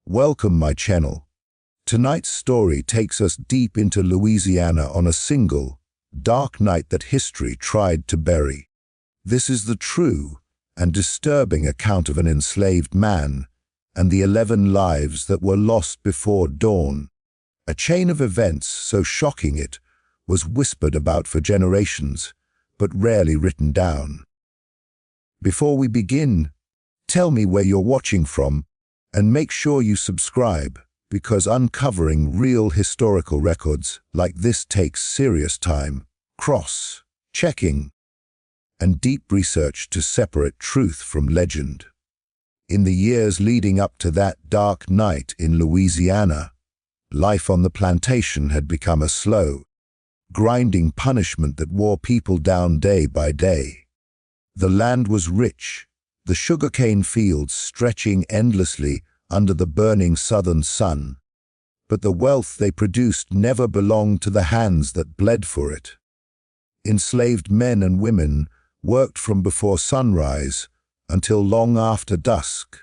Welcome my channel. Tonight's story takes us deep into Louisiana on a single, dark night that history tried to bury. This is the true and disturbing account of an enslaved man and the 11 lives that were lost before dawn. A chain of events so shocking it was whispered about for generations, but rarely written down. Before we begin, tell me where you're watching from, and make sure you subscribe, because uncovering real historical records like this takes serious time, cross-checking, and deep research to separate truth from legend. In the years leading up to that dark night in Louisiana, life on the plantation had become a slow, grinding punishment that wore people down day by day. The land was rich, the sugarcane fields stretching endlessly under the burning southern sun, but the wealth they produced never belonged to the hands that bled for it. Enslaved men and women worked from before sunrise until long after dusk,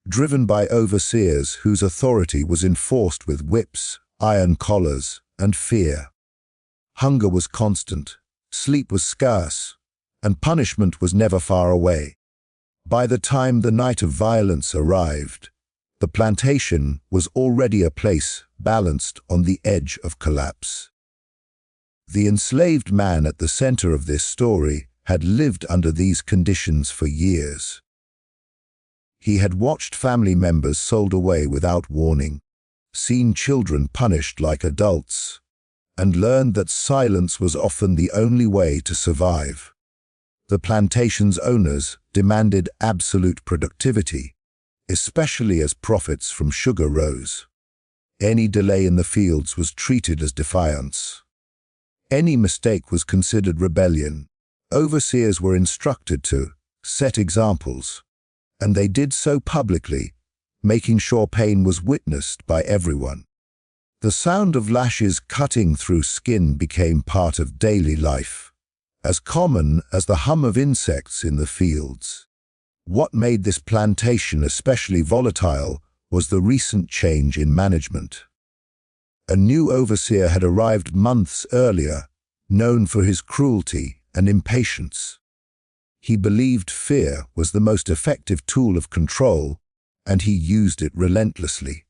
driven by overseers whose authority was enforced with whips, iron collars, and fear. Hunger was constant, sleep was scarce, and punishment was never far away. By the time the night of violence arrived, the plantation was already a place balanced on the edge of collapse. The enslaved man at the center of this story had lived under these conditions for years. He had watched family members sold away without warning, seen children punished like adults, and learned that silence was often the only way to survive. The plantation's owners demanded absolute productivity, especially as profits from sugar rose. Any delay in the fields was treated as defiance. Any mistake was considered rebellion. Overseers were instructed to set examples, and they did so publicly, making sure pain was witnessed by everyone. The sound of lashes cutting through skin became part of daily life, as common as the hum of insects in the fields. What made this plantation especially volatile was the recent change in management. A new overseer had arrived months earlier, known for his cruelty and impatience. He believed fear was the most effective tool of control, and he used it relentlessly.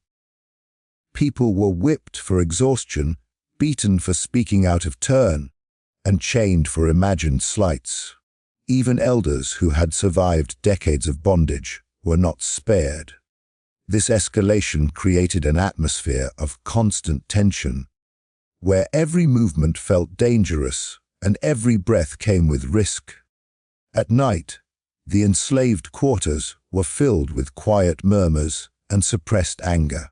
People were whipped for exhaustion, beaten for speaking out of turn, and chained for imagined slights. Even elders who had survived decades of bondage were not spared. This escalation created an atmosphere of constant tension, where every movement felt dangerous and every breath came with risk. At night, the enslaved quarters were filled with quiet murmurs and suppressed anger.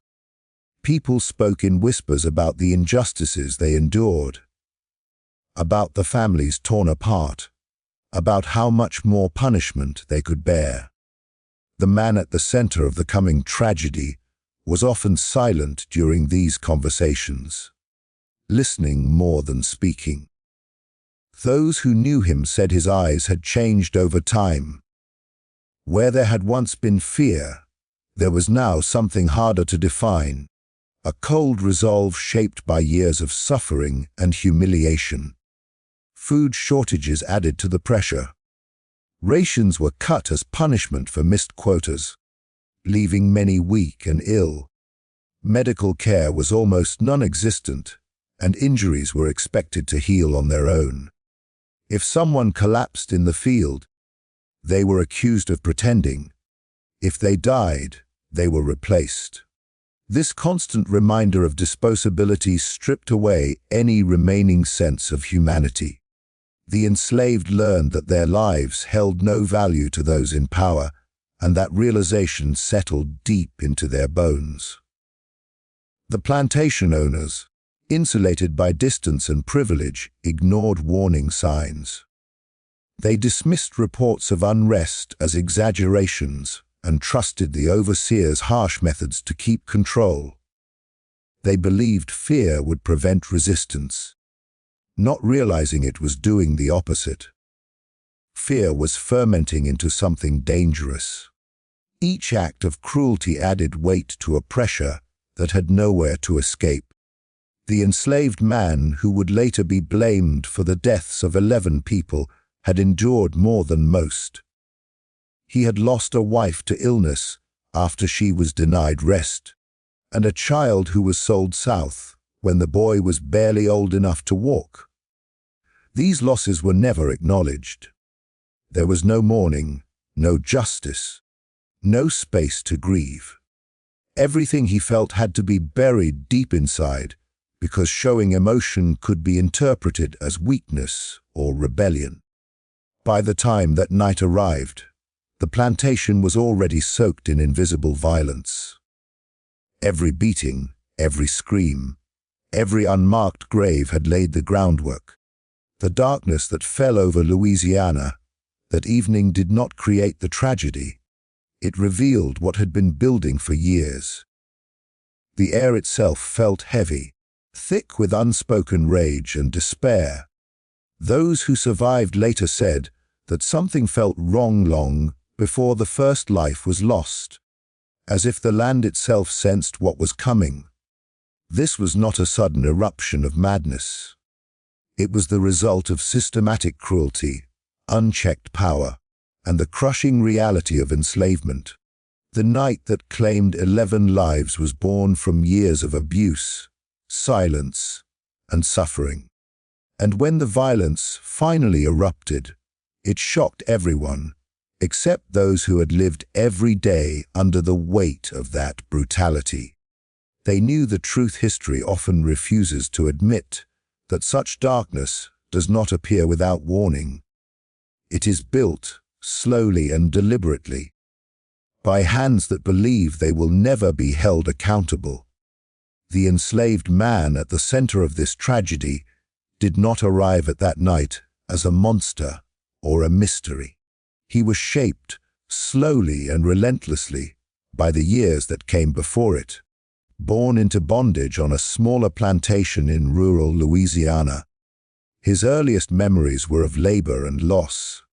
People spoke in whispers about the injustices they endured, about the families torn apart, about how much more punishment they could bear. The man at the center of the coming tragedy was often silent during these conversations, listening more than speaking. Those who knew him said his eyes had changed over time. Where there had once been fear, there was now something harder to define, a cold resolve shaped by years of suffering and humiliation. Food shortages added to the pressure. Rations were cut as punishment for missed quotas, leaving many weak and ill. Medical care was almost non-existent, and injuries were expected to heal on their own. If someone collapsed in the field, they were accused of pretending. If they died, they were replaced. This constant reminder of disposability stripped away any remaining sense of humanity. The enslaved learned that their lives held no value to those in power, and that realization settled deep into their bones. The plantation owners, insulated by distance and privilege, ignored warning signs. They dismissed reports of unrest as exaggerations and trusted the overseers' harsh methods to keep control. They believed fear would prevent resistance, not realizing it was doing the opposite. Fear was fermenting into something dangerous. Each act of cruelty added weight to a pressure that had nowhere to escape. The enslaved man, who would later be blamed for the deaths of 11 people, had endured more than most. He had lost a wife to illness after she was denied rest, and a child who was sold south when the boy was barely old enough to walk. These losses were never acknowledged. There was no mourning, no justice, no space to grieve. Everything he felt had to be buried deep inside, because showing emotion could be interpreted as weakness or rebellion. By the time that night arrived, the plantation was already soaked in invisible violence. Every beating, every scream, every unmarked grave had laid the groundwork. The darkness that fell over Louisiana that evening did not create the tragedy. It revealed what had been building for years. The air itself felt heavy, thick with unspoken rage and despair. Those who survived later said that something felt wrong long before the first life was lost, as if the land itself sensed what was coming. This was not a sudden eruption of madness. It was the result of systematic cruelty, unchecked power, and the crushing reality of enslavement. The night that claimed 11 lives was born from years of abuse, silence, and suffering. And when the violence finally erupted, it shocked everyone, except those who had lived every day under the weight of that brutality. They knew the truth history often refuses to admit, that such darkness does not appear without warning. It is built slowly and deliberately, by hands that believe they will never be held accountable. The enslaved man at the center of this tragedy did not arrive at that night as a monster or a mystery. He was shaped slowly and relentlessly by the years that came before it. Born into bondage on a smaller plantation in rural Louisiana, his earliest memories were of labor and loss.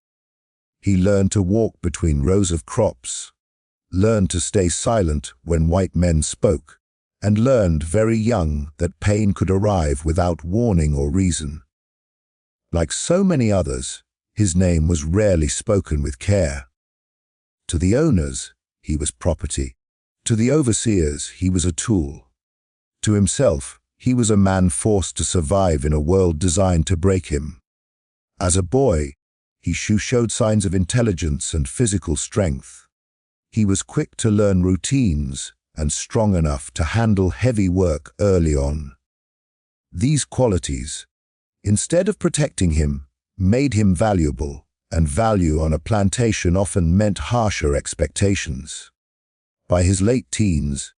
He learned to walk between rows of crops, learned to stay silent when white men spoke, and learned very young that pain could arrive without warning or reason. Like so many others, his name was rarely spoken with care. To the owners, he was property. To the overseers, he was a tool. To himself, he was a man forced to survive in a world designed to break him. As a boy, he showed signs of intelligence and physical strength. He was quick to learn routines and strong enough to handle heavy work early on. These qualities, instead of protecting him, made him valuable, and value on a plantation often meant harsher expectations. By his late teens,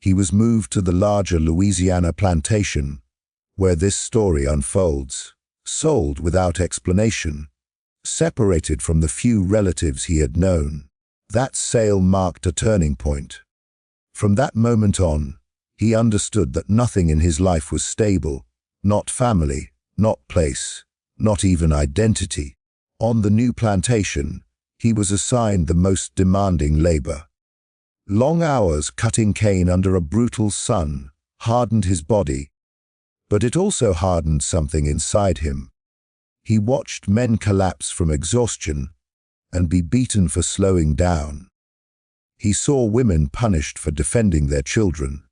he was moved to the larger Louisiana plantation, where this story unfolds, sold without explanation, separated from the few relatives he had known. That sale marked a turning point. From that moment on, he understood that nothing in his life was stable, not family, not place, not even identity. On the new plantation, he was assigned the most demanding labor. Long hours cutting cane under a brutal sun hardened his body, but it also hardened something inside him. He watched men collapse from exhaustion and be beaten for slowing down. He saw women punished for defending their children.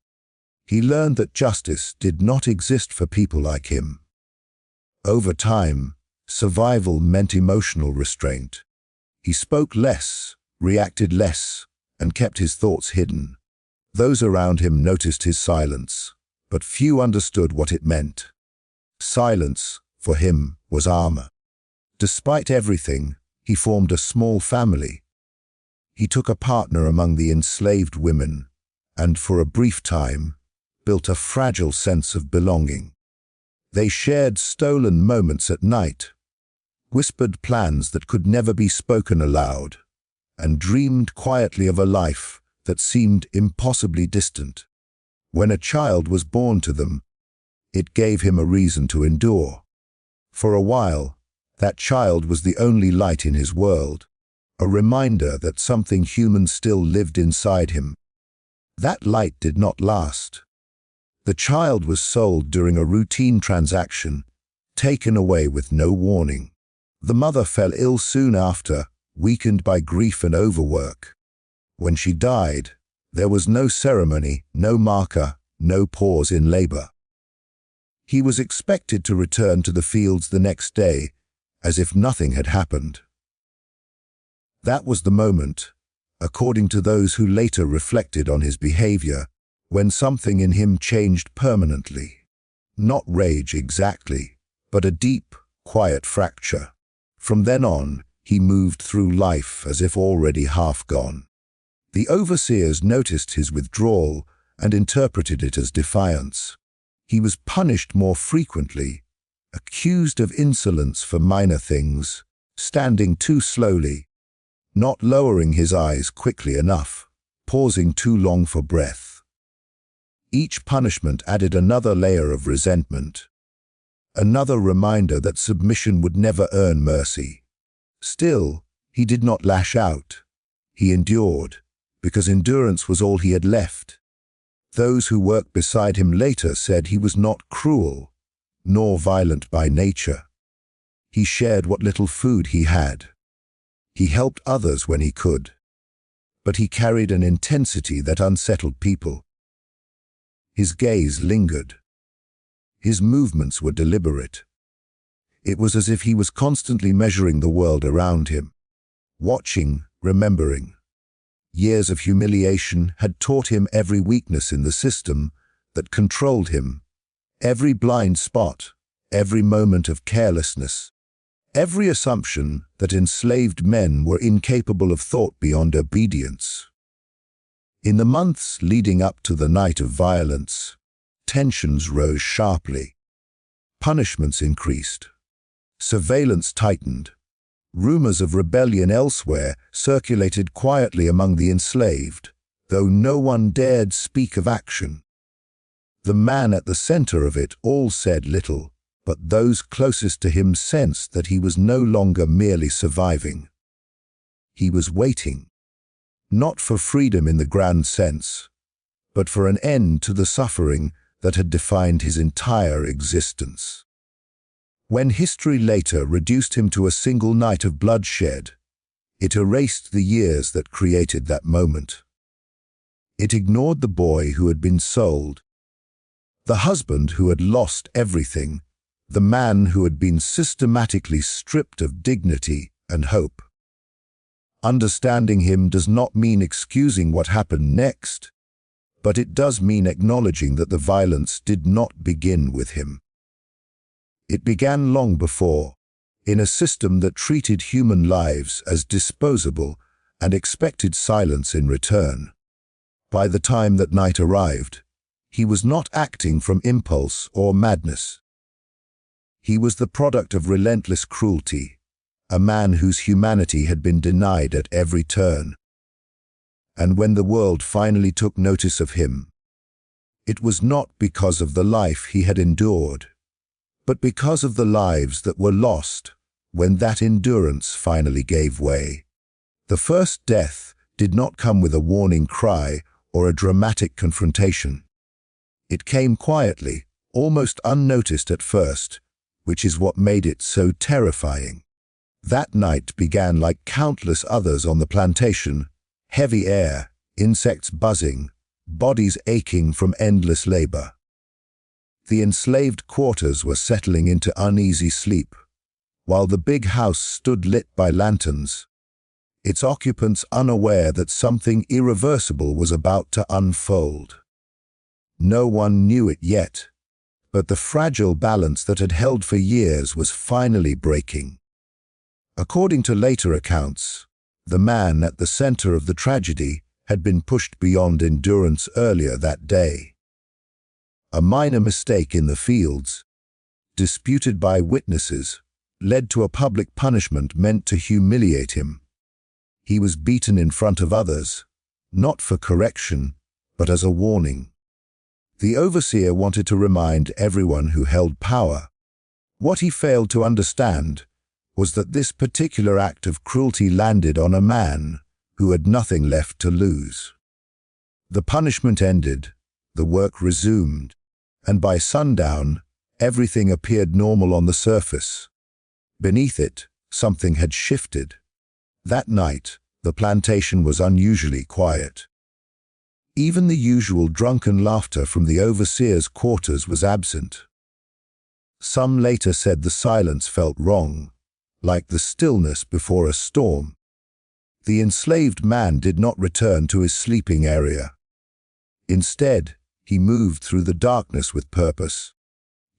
He learned that justice did not exist for people like him. Over time, survival meant emotional restraint. He spoke less, reacted less, and kept his thoughts hidden. Those around him noticed his silence, but few understood what it meant. Silence, for him, was armor. Despite everything, he formed a small family. He took a partner among the enslaved women, and for a brief time, built a fragile sense of belonging. They shared stolen moments at night, whispered plans that could never be spoken aloud, and dreamed quietly of a life that seemed impossibly distant. When a child was born to them, it gave him a reason to endure. For a while, that child was the only light in his world, a reminder that something human still lived inside him. That light did not last. The child was sold during a routine transaction, taken away with no warning. The mother fell ill soon after, weakened by grief and overwork. When she died, there was no ceremony, no marker, no pause in labor. He was expected to return to the fields the next day, as if nothing had happened. That was the moment, according to those who later reflected on his behavior, when something in him changed permanently. Not rage exactly, but a deep, quiet fracture. From then on, he moved through life as if already half gone. The overseers noticed his withdrawal and interpreted it as defiance. He was punished more frequently, accused of insolence for minor things, standing too slowly, not lowering his eyes quickly enough, pausing too long for breath. Each punishment added another layer of resentment, another reminder that submission would never earn mercy. Still, he did not lash out. He endured, because endurance was all he had left. Those who worked beside him later said he was not cruel, nor violent by nature. He shared what little food he had. He helped others when he could. But he carried an intensity that unsettled people. His gaze lingered. His movements were deliberate. It was as if he was constantly measuring the world around him, watching, remembering. Years of humiliation had taught him every weakness in the system that controlled him, every blind spot, every moment of carelessness, every assumption that enslaved men were incapable of thought beyond obedience. In the months leading up to the night of violence, tensions rose sharply. Punishments increased. Surveillance tightened. Rumors of rebellion elsewhere circulated quietly among the enslaved, though no one dared speak of action. The man at the center of it all said little, but those closest to him sensed that he was no longer merely surviving. He was waiting, not for freedom in the grand sense, but for an end to the suffering that had defined his entire existence. When history later reduced him to a single night of bloodshed, it erased the years that created that moment. It ignored the boy who had been sold, the husband who had lost everything, the man who had been systematically stripped of dignity and hope. Understanding him does not mean excusing what happened next, but it does mean acknowledging that the violence did not begin with him. It began long before, in a system that treated human lives as disposable and expected silence in return. By the time that night arrived, he was not acting from impulse or madness. He was the product of relentless cruelty, a man whose humanity had been denied at every turn. And when the world finally took notice of him, it was not because of the life he had endured, but because of the lives that were lost when that endurance finally gave way. The first death did not come with a warning cry or a dramatic confrontation. It came quietly, almost unnoticed at first, which is what made it so terrifying. That night began like countless others on the plantation: heavy air, insects buzzing, bodies aching from endless labor. The enslaved quarters were settling into uneasy sleep, while the big house stood lit by lanterns, its occupants unaware that something irreversible was about to unfold. No one knew it yet, but the fragile balance that had held for years was finally breaking. According to later accounts, the man at the center of the tragedy had been pushed beyond endurance earlier that day. A minor mistake in the fields, disputed by witnesses, led to a public punishment meant to humiliate him. He was beaten in front of others, not for correction, but as a warning. The overseer wanted to remind everyone who held power. What he failed to understand was that this particular act of cruelty landed on a man who had nothing left to lose. The punishment ended, the work resumed, and by sundown, everything appeared normal on the surface. Beneath it, something had shifted. That night, the plantation was unusually quiet. Even the usual drunken laughter from the overseer's quarters was absent. Some later said the silence felt wrong, like the stillness before a storm. The enslaved man did not return to his sleeping area. Instead, he moved through the darkness with purpose,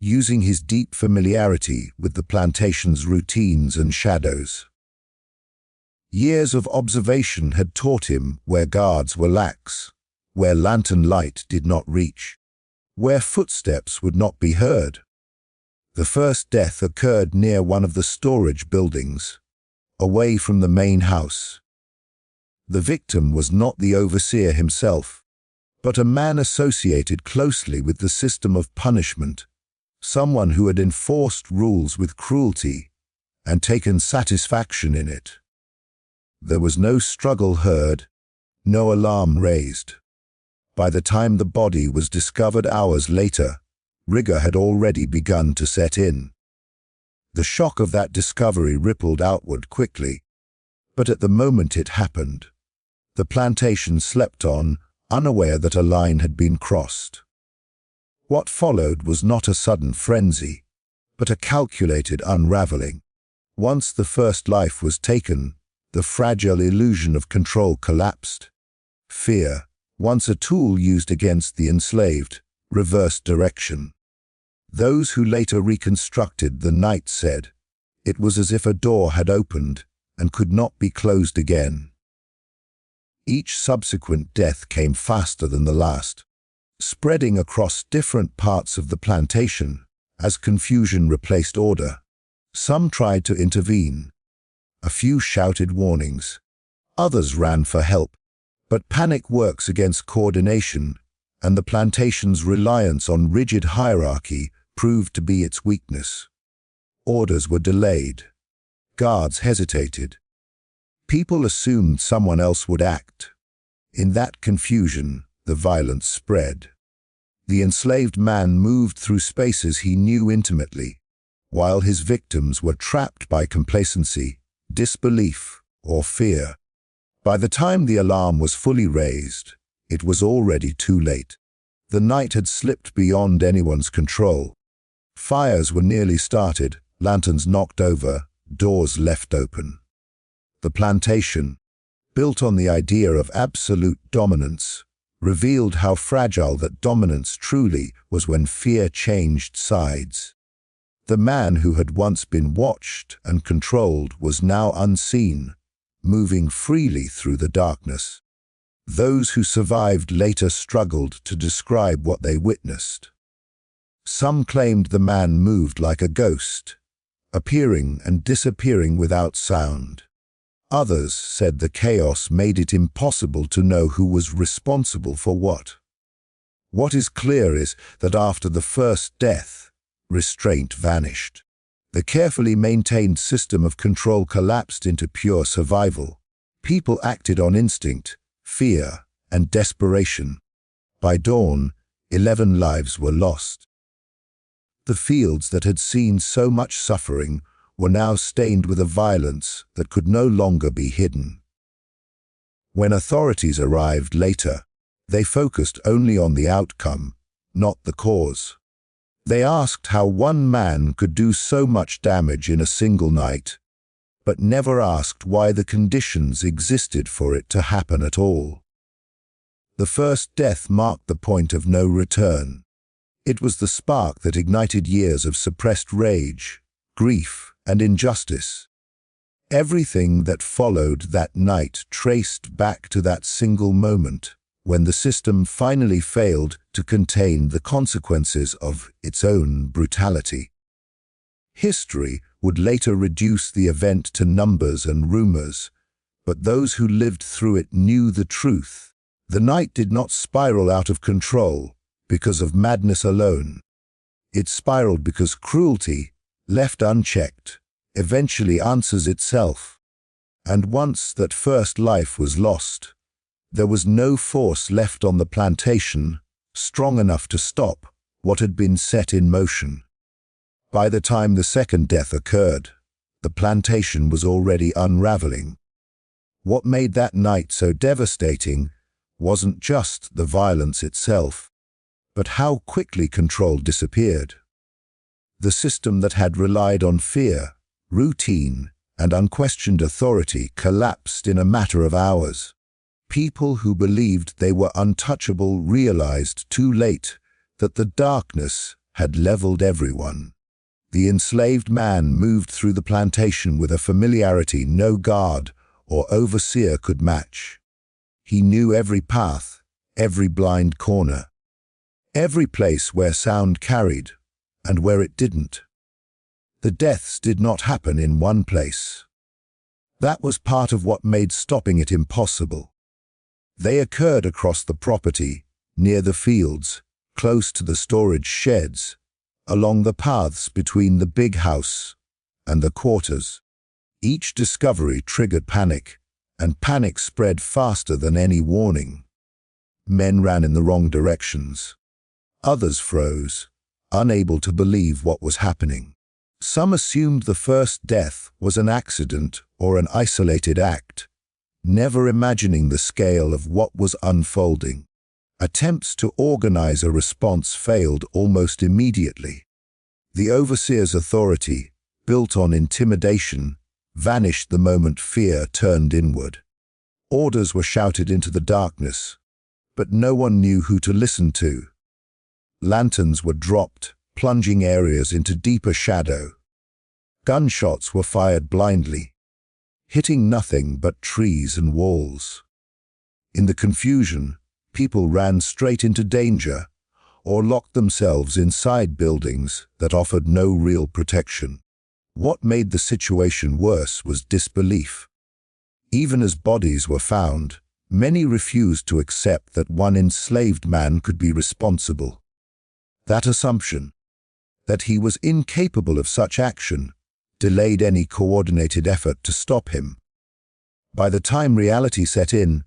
using his deep familiarity with the plantation's routines and shadows. Years of observation had taught him where guards were lax, where lantern light did not reach, where footsteps would not be heard. The first death occurred near one of the storage buildings, away from the main house. The victim was not the overseer himself, but a man associated closely with the system of punishment, someone who had enforced rules with cruelty and taken satisfaction in it. There was no struggle heard, no alarm raised. By the time the body was discovered hours later, rigor had already begun to set in. The shock of that discovery rippled outward quickly, but at the moment it happened, the plantation slept on, unaware that a line had been crossed. What followed was not a sudden frenzy, but a calculated unraveling. Once the first life was taken, the fragile illusion of control collapsed. Fear, once a tool used against the enslaved, reversed direction. Those who later reconstructed the night said, it was as if a door had opened and could not be closed again. Each subsequent death came faster than the last, spreading across different parts of the plantation as confusion replaced order. Some tried to intervene. A few shouted warnings. Others ran for help. But panic works against coordination, and the plantation's reliance on rigid hierarchy proved to be its weakness. Orders were delayed. Guards hesitated. People assumed someone else would act. In that confusion, the violence spread. The enslaved man moved through spaces he knew intimately, while his victims were trapped by complacency, disbelief, or fear. By the time the alarm was fully raised, it was already too late. The night had slipped beyond anyone's control. Fires were nearly started, lanterns knocked over, doors left open. The plantation, built on the idea of absolute dominance, revealed how fragile that dominance truly was when fear changed sides. The man who had once been watched and controlled was now unseen, moving freely through the darkness. Those who survived later struggled to describe what they witnessed. Some claimed the man moved like a ghost, appearing and disappearing without sound. Others said the chaos made it impossible to know who was responsible for what. What is clear is that after the first death, restraint vanished. The carefully maintained system of control collapsed into pure survival. People acted on instinct, fear, and desperation. By dawn, 11 lives were lost. The fields that had seen so much suffering were now stained with a violence that could no longer be hidden. When authorities arrived later, they focused only on the outcome, not the cause. They asked how one man could do so much damage in a single night, but never asked why the conditions existed for it to happen at all. The first death marked the point of no return. It was the spark that ignited years of suppressed rage, grief, and injustice. Everything that followed that night traced back to that single moment, when the system finally failed to contain the consequences of its own brutality. History would later reduce the event to numbers and rumors, but those who lived through it knew the truth. The night did not spiral out of control because of madness alone. It spiraled because cruelty, left unchecked, eventually answers itself. And once that first life was lost, there was no force left on the plantation strong enough to stop what had been set in motion. By the time the second death occurred, the plantation was already unraveling. What made that night so devastating wasn't just the violence itself, but how quickly control disappeared. The system that had relied on fear, routine, and unquestioned authority collapsed in a matter of hours. People who believed they were untouchable realized too late that the darkness had leveled everyone. The enslaved man moved through the plantation with a familiarity no guard or overseer could match. He knew every path, every blind corner, every place where sound carried and where it didn't. The deaths did not happen in one place. That was part of what made stopping it impossible. They occurred across the property, near the fields, close to the storage sheds, along the paths between the big house and the quarters. Each discovery triggered panic, and panic spread faster than any warning. Men ran in the wrong directions. Others froze, unable to believe what was happening. Some assumed the first death was an accident or an isolated act, never imagining the scale of what was unfolding. Attempts to organize a response failed almost immediately. The overseer's authority, built on intimidation, vanished the moment fear turned inward. Orders were shouted into the darkness, but no one knew who to listen to. Lanterns were dropped, plunging areas into deeper shadow. Gunshots were fired blindly, hitting nothing but trees and walls. In the confusion, people ran straight into danger or locked themselves inside buildings that offered no real protection. What made the situation worse was disbelief. Even as bodies were found, many refused to accept that one enslaved man could be responsible. That assumption, that he was incapable of such action, delayed any coordinated effort to stop him. By the time reality set in,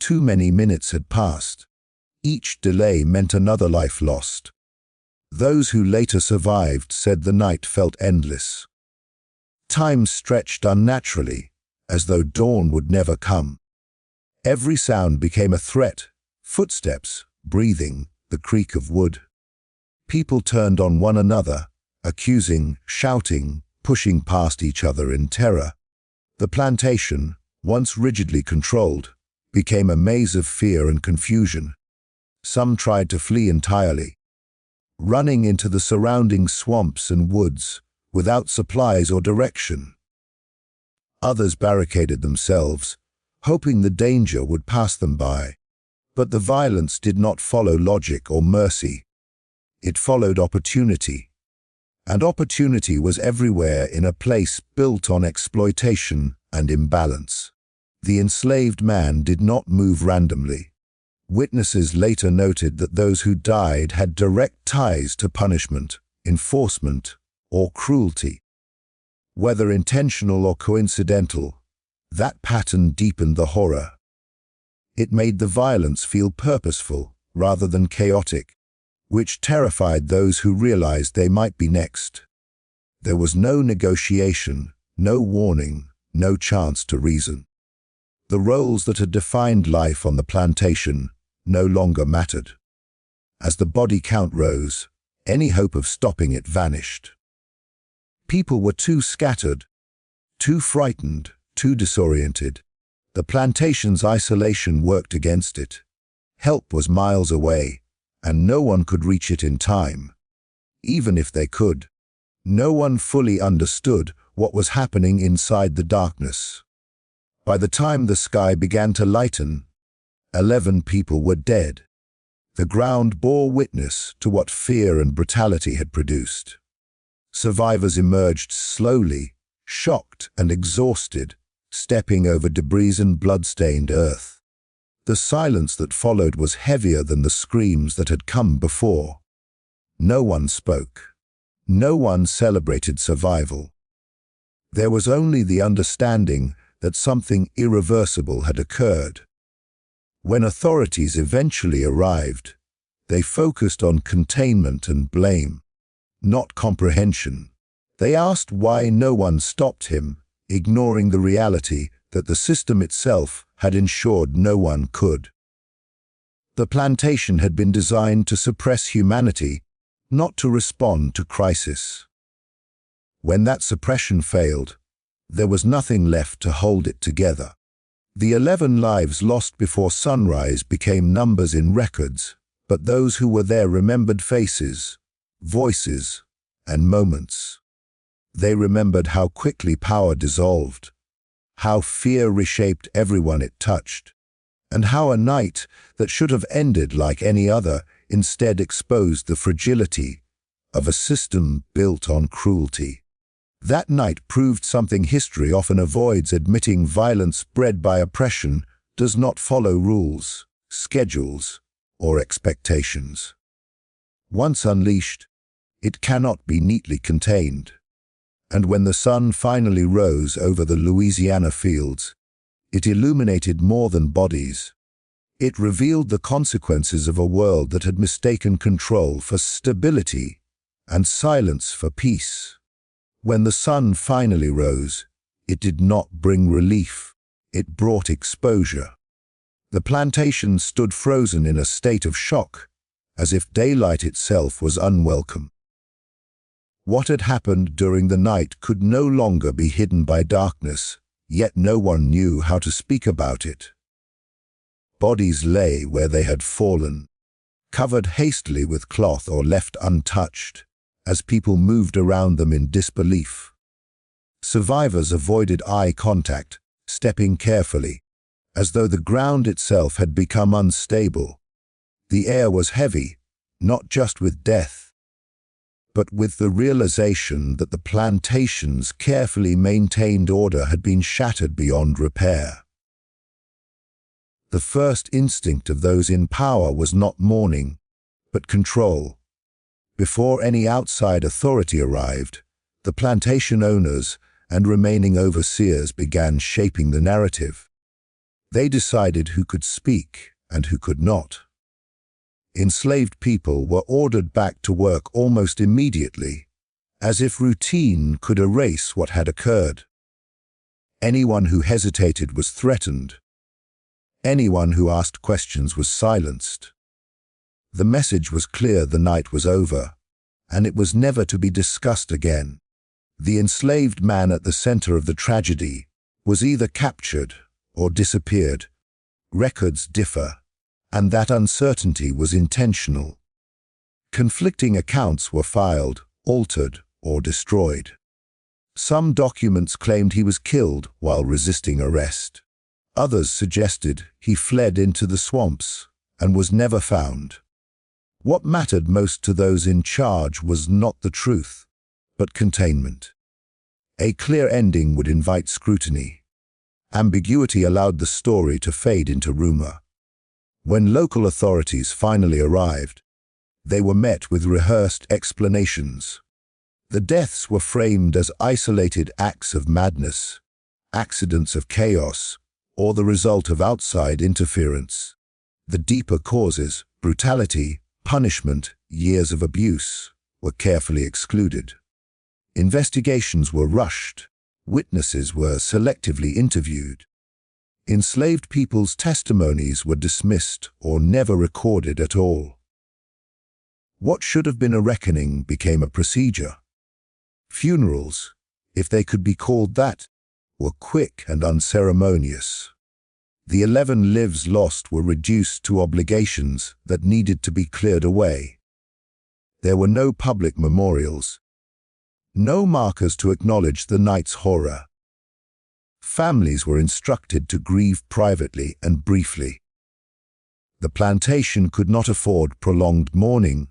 too many minutes had passed. Each delay meant another life lost. Those who later survived said the night felt endless. Time stretched unnaturally, as though dawn would never come. Every sound became a threat: footsteps, breathing, the creak of wood. People turned on one another, accusing, shouting, pushing past each other in terror. The plantation, once rigidly controlled, became a maze of fear and confusion. Some tried to flee entirely, running into the surrounding swamps and woods without supplies or direction. Others barricaded themselves, hoping the danger would pass them by. But the violence did not follow logic or mercy. It followed opportunity. And opportunity was everywhere in a place built on exploitation and imbalance. The enslaved man did not move randomly. Witnesses later noted that those who died had direct ties to punishment, enforcement, or cruelty. Whether intentional or coincidental, that pattern deepened the horror. It made the violence feel purposeful rather than chaotic, which terrified those who realized they might be next. There was no negotiation, no warning, no chance to reason. The roles that had defined life on the plantation no longer mattered. As the body count rose, any hope of stopping it vanished. People were too scattered, too frightened, too disoriented. The plantation's isolation worked against it. Help was miles away, and no one could reach it in time. Even if they could, no one fully understood what was happening inside the darkness. By the time the sky began to lighten, 11 people were dead. The ground bore witness to what fear and brutality had produced. Survivors emerged slowly, shocked and exhausted, stepping over debris and blood-stained earth. The silence that followed was heavier than the screams that had come before. No one spoke. No one celebrated survival. There was only the understanding that something irreversible had occurred. When authorities eventually arrived, they focused on containment and blame, not comprehension. They asked why no one stopped him, ignoring the reality that the system itself had ensured no one could. The plantation had been designed to suppress humanity, not to respond to crisis. When that suppression failed, there was nothing left to hold it together. The 11 lives lost before sunrise became numbers in records, but those who were there remembered faces, voices, and moments. They remembered how quickly power dissolved, how fear reshaped everyone it touched, and how a night that should have ended like any other instead exposed the fragility of a system built on cruelty. That night proved something history often avoids, admitting violence bred by oppression does not follow rules, schedules, or expectations. Once unleashed, it cannot be neatly contained. And when the sun finally rose over the Louisiana fields, it illuminated more than bodies. It revealed the consequences of a world that had mistaken control for stability and silence for peace. When the sun finally rose, it did not bring relief, it brought exposure. The plantation stood frozen in a state of shock, as if daylight itself was unwelcome. What had happened during the night could no longer be hidden by darkness, yet no one knew how to speak about it. Bodies lay where they had fallen, covered hastily with cloth or left untouched, as people moved around them in disbelief. Survivors avoided eye contact, stepping carefully, as though the ground itself had become unstable. The air was heavy, not just with death, but with the realization that the plantation's carefully maintained order had been shattered beyond repair. The first instinct of those in power was not mourning, but control. Before any outside authority arrived, the plantation owners and remaining overseers began shaping the narrative. They decided who could speak and who could not. Enslaved people were ordered back to work almost immediately, as if routine could erase what had occurred. Anyone who hesitated was threatened. Anyone who asked questions was silenced. The message was clear: the night was over, and it was never to be discussed again. The enslaved man at the center of the tragedy was either captured or disappeared. Records differ, and that uncertainty was intentional. Conflicting accounts were filed, altered, or destroyed. Some documents claimed he was killed while resisting arrest. Others suggested he fled into the swamps and was never found. What mattered most to those in charge was not the truth, but containment. A clear ending would invite scrutiny. Ambiguity allowed the story to fade into rumor. When local authorities finally arrived, they were met with rehearsed explanations. The deaths were framed as isolated acts of madness, accidents of chaos, or the result of outside interference. The deeper causes, brutality, punishment, years of abuse, were carefully excluded. Investigations were rushed. Witnesses were selectively interviewed. Enslaved people's testimonies were dismissed or never recorded at all. What should have been a reckoning became a procedure. Funerals, if they could be called that, were quick and unceremonious. The 11 lives lost were reduced to obligations that needed to be cleared away. There were no public memorials, no markers to acknowledge the night's horror. Families were instructed to grieve privately and briefly. The plantation could not afford prolonged mourning,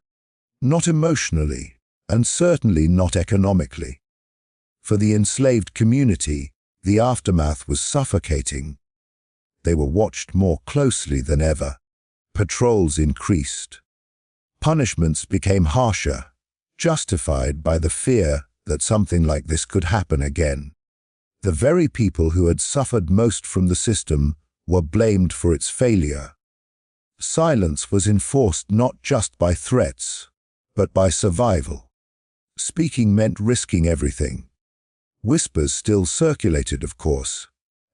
not emotionally, and certainly not economically. For the enslaved community, the aftermath was suffocating. They were watched more closely than ever. Patrols increased. Punishments became harsher, justified by the fear that something like this could happen again. The very people who had suffered most from the system were blamed for its failure. Silence was enforced not just by threats, but by survival. Speaking meant risking everything. Whispers still circulated, of course.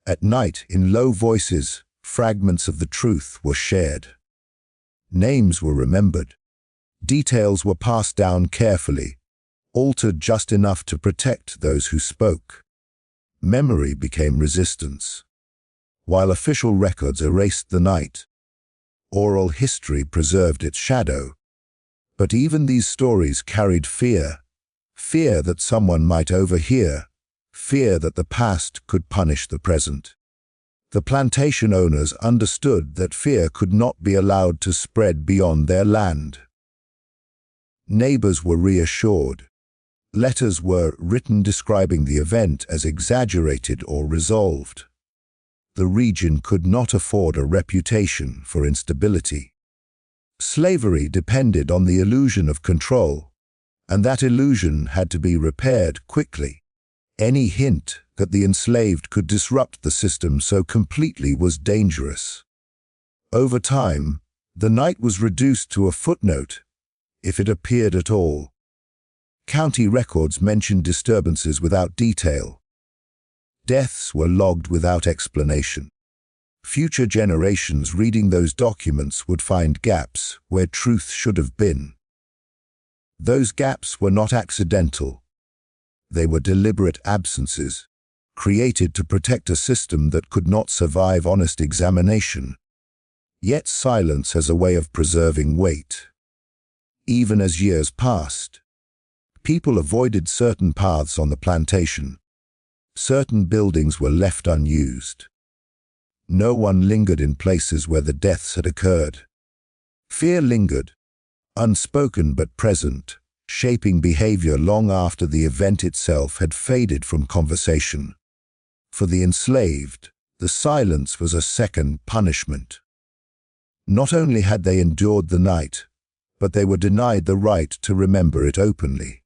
At night, in low voices, fragments of the truth were shared. Names were remembered. Details were passed down carefully, altered just enough to protect those who spoke. Memory became resistance. While official records erased the night, oral history preserved its shadow. But even these stories carried fear. Fear that someone might overhear. Fear that the past could punish the present. The plantation owners understood that fear could not be allowed to spread beyond their land. Neighbors were reassured. Letters were written describing the event as exaggerated or resolved. The region could not afford a reputation for instability. Slavery depended on the illusion of control, and that illusion had to be repaired quickly. Any hint that the enslaved could disrupt the system so completely was dangerous. Over time, the night was reduced to a footnote, if it appeared at all. County records mentioned disturbances without detail. Deaths were logged without explanation. Future generations reading those documents would find gaps where truth should have been. Those gaps were not accidental. They were deliberate absences, created to protect a system that could not survive honest examination. Yet silence has a way of preserving weight. Even as years passed, people avoided certain paths on the plantation. Certain buildings were left unused. No one lingered in places where the deaths had occurred. Fear lingered, unspoken but present, shaping behavior long after the event itself had faded from conversation. For the enslaved, the silence was a second punishment. Not only had they endured the night, but they were denied the right to remember it openly.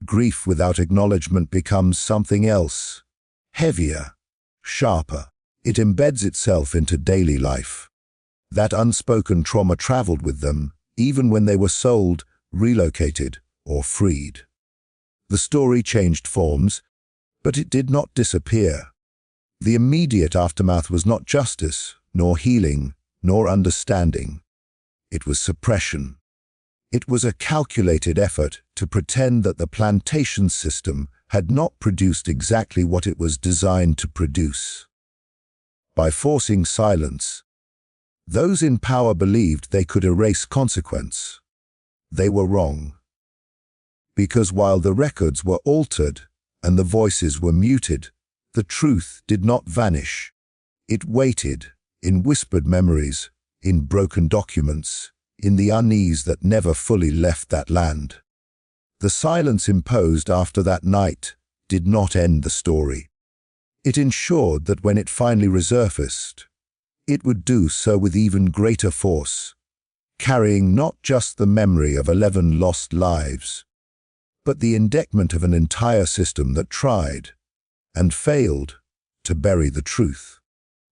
Grief without acknowledgement becomes something else, heavier, sharper. It embeds itself into daily life. That unspoken trauma traveled with them, even when they were sold, relocated, or freed. The story changed forms, but it did not disappear. The immediate aftermath was not justice, nor healing, nor understanding. It was suppression. It was a calculated effort to pretend that the plantation system had not produced exactly what it was designed to produce. By forcing silence, those in power believed they could erase consequence. They were wrong. Because while the records were altered and the voices were muted, the truth did not vanish. It waited in whispered memories, in broken documents, in the unease that never fully left that land. The silence imposed after that night did not end the story. It ensured that when it finally resurfaced, it would do so with even greater force, carrying not just the memory of 11 lost lives, but the indictment of an entire system that tried, and failed, to bury the truth.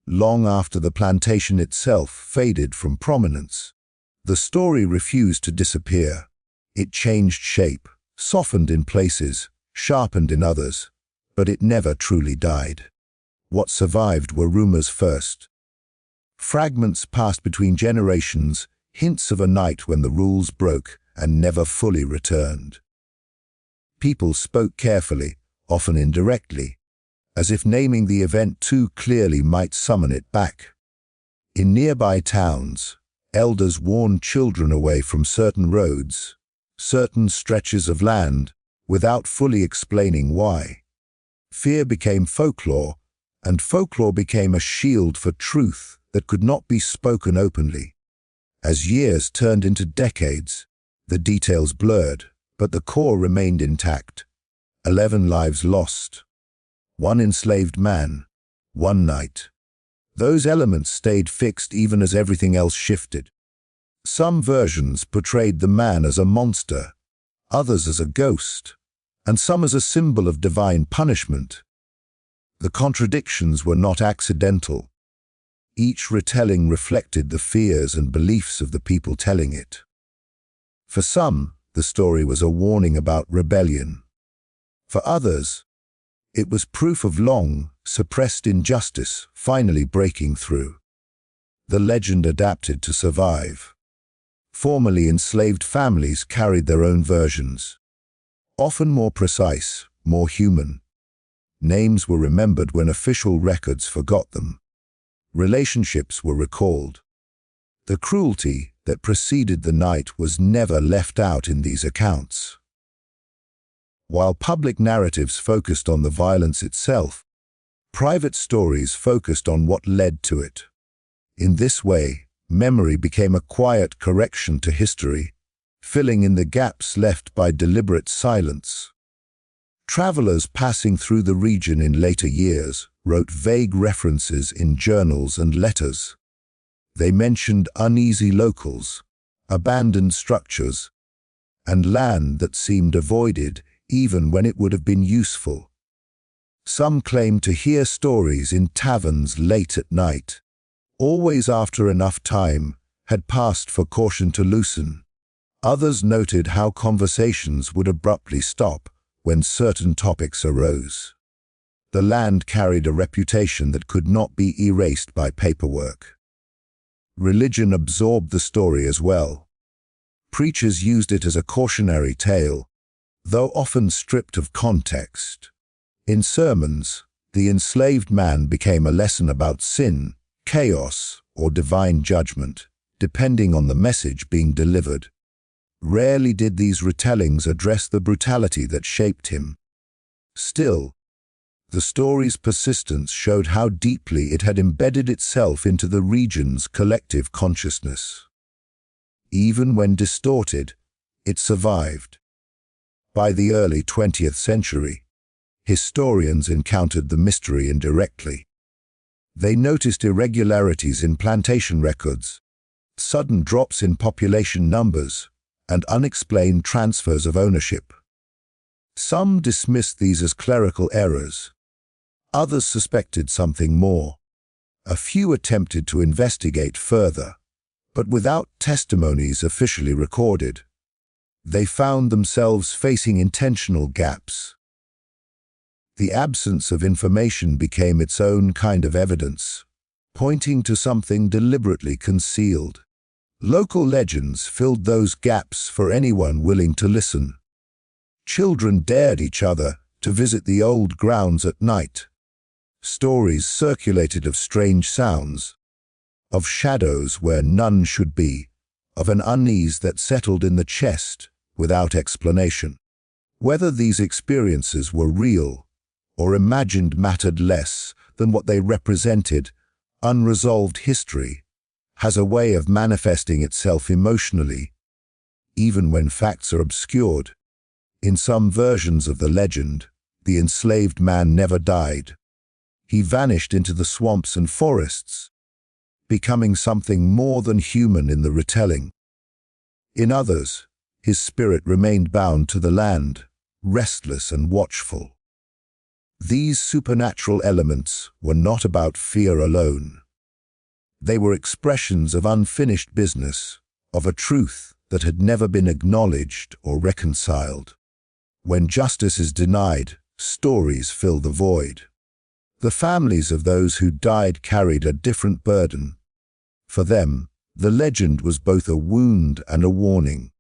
Long after the plantation itself faded from prominence, the story refused to disappear. It changed shape, softened in places, sharpened in others, but it never truly died. What survived were rumors first. Fragments passed between generations, hints of a night when the rules broke and never fully returned. People spoke carefully, often indirectly, as if naming the event too clearly might summon it back. In nearby towns, elders warned children away from certain roads, certain stretches of land, without fully explaining why. Fear became folklore, and folklore became a shield for truth that could not be spoken openly. As years turned into decades, the details blurred, but the core remained intact. 11 lives lost. One enslaved man. One night. Those elements stayed fixed even as everything else shifted. Some versions portrayed the man as a monster, others as a ghost, and some as a symbol of divine punishment. The contradictions were not accidental. Each retelling reflected the fears and beliefs of the people telling it. For some, the story was a warning about rebellion. For others, it was proof of long, suppressed injustice finally breaking through. The legend adapted to survive. Formerly enslaved families carried their own versions, often more precise, more human. Names were remembered when official records forgot them. Relationships were recalled. The cruelty that preceded the night was never left out in these accounts. While public narratives focused on the violence itself, private stories focused on what led to it. In this way, memory became a quiet correction to history, filling in the gaps left by deliberate silence. Travelers passing through the region in later years wrote vague references in journals and letters. They mentioned uneasy locals, abandoned structures, and land that seemed avoided even when it would have been useful. Some claimed to hear stories in taverns late at night, always after enough time had passed for caution to loosen. Others noted how conversations would abruptly stop when certain topics arose. The land carried a reputation that could not be erased by paperwork. Religion absorbed the story as well. Preachers used it as a cautionary tale, though often stripped of context. In sermons, the enslaved man became a lesson about sin, chaos, or divine judgment, depending on the message being delivered. Rarely did these retellings address the brutality that shaped him. Still, the story's persistence showed how deeply it had embedded itself into the region's collective consciousness. Even when distorted, it survived. By the early 20th century, historians encountered the mystery indirectly. They noticed irregularities in plantation records, sudden drops in population numbers, and unexplained transfers of ownership. Some dismissed these as clerical errors. Others suspected something more. A few attempted to investigate further, but without testimonies officially recorded. They found themselves facing intentional gaps. The absence of information became its own kind of evidence, pointing to something deliberately concealed. Local legends filled those gaps for anyone willing to listen. Children dared each other to visit the old grounds at night. Stories circulated of strange sounds, of shadows where none should be, of an unease that settled in the chest without explanation. Whether these experiences were real or imagined mattered less than what they represented. Unresolved history has a way of manifesting itself emotionally, even when facts are obscured. In some versions of the legend, the enslaved man never died. He vanished into the swamps and forests, becoming something more than human in the retelling. In others, his spirit remained bound to the land, restless and watchful. These supernatural elements were not about fear alone. They were expressions of unfinished business, of a truth that had never been acknowledged or reconciled. When justice is denied, stories fill the void. The families of those who died carried a different burden. For them, the legend was both a wound and a warning.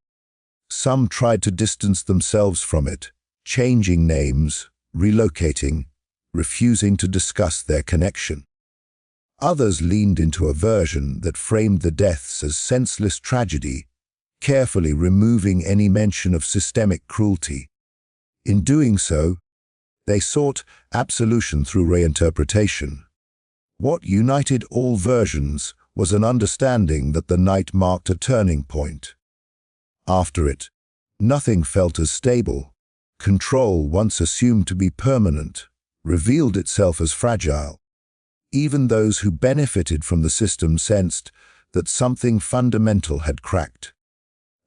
Some tried to distance themselves from it, changing names, relocating, refusing to discuss their connection. Others leaned into a version that framed the deaths as senseless tragedy, carefully removing any mention of systemic cruelty. In doing so, they sought absolution through reinterpretation. What united all versions was an understanding that the night marked a turning point. After it, nothing felt as stable. Control, once assumed to be permanent, revealed itself as fragile. Even those who benefited from the system sensed that something fundamental had cracked.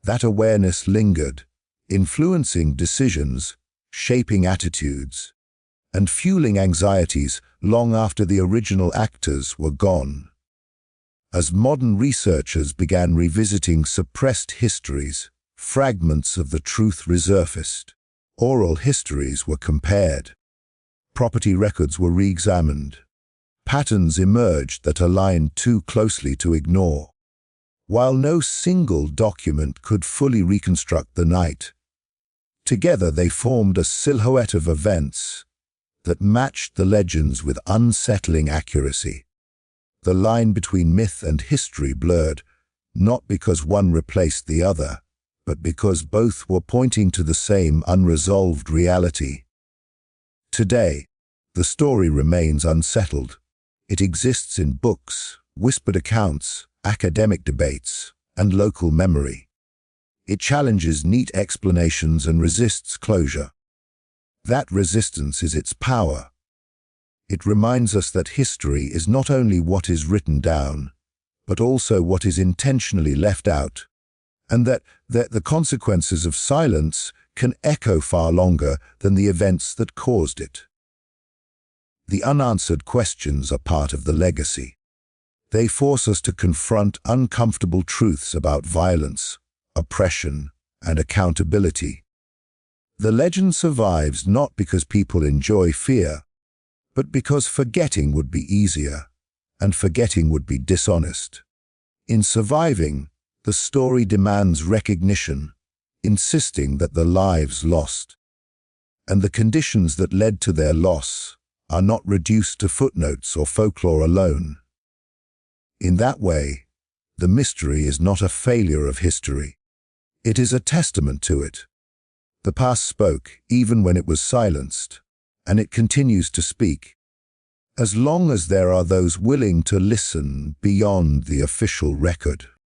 That awareness lingered, influencing decisions, shaping attitudes. and fueling anxieties long after the original actors were gone. As modern researchers began revisiting suppressed histories, fragments of the truth resurfaced. Oral histories were compared. Property records were re-examined. Patterns emerged that aligned too closely to ignore. While no single document could fully reconstruct the night, together they formed a silhouette of events that matched the legends with unsettling accuracy. The line between myth and history blurred, not because one replaced the other, but because both were pointing to the same unresolved reality. Today, the story remains unsettled. It exists in books, whispered accounts, academic debates, and local memory. It challenges neat explanations and resists closure. That resistance is its power. It reminds us that history is not only what is written down, but also what is intentionally left out, and that the consequences of silence can echo far longer than the events that caused it. The unanswered questions are part of the legacy. They force us to confront uncomfortable truths about violence, oppression, and accountability. The legend survives not because people enjoy fear, but because forgetting would be easier, and forgetting would be dishonest. In surviving, the story demands recognition, insisting that the lives lost, and the conditions that led to their loss, are not reduced to footnotes or folklore alone. In that way, the mystery is not a failure of history. It is a testament to it. The past spoke even when it was silenced, and it continues to speak, as long as there are those willing to listen beyond the official record.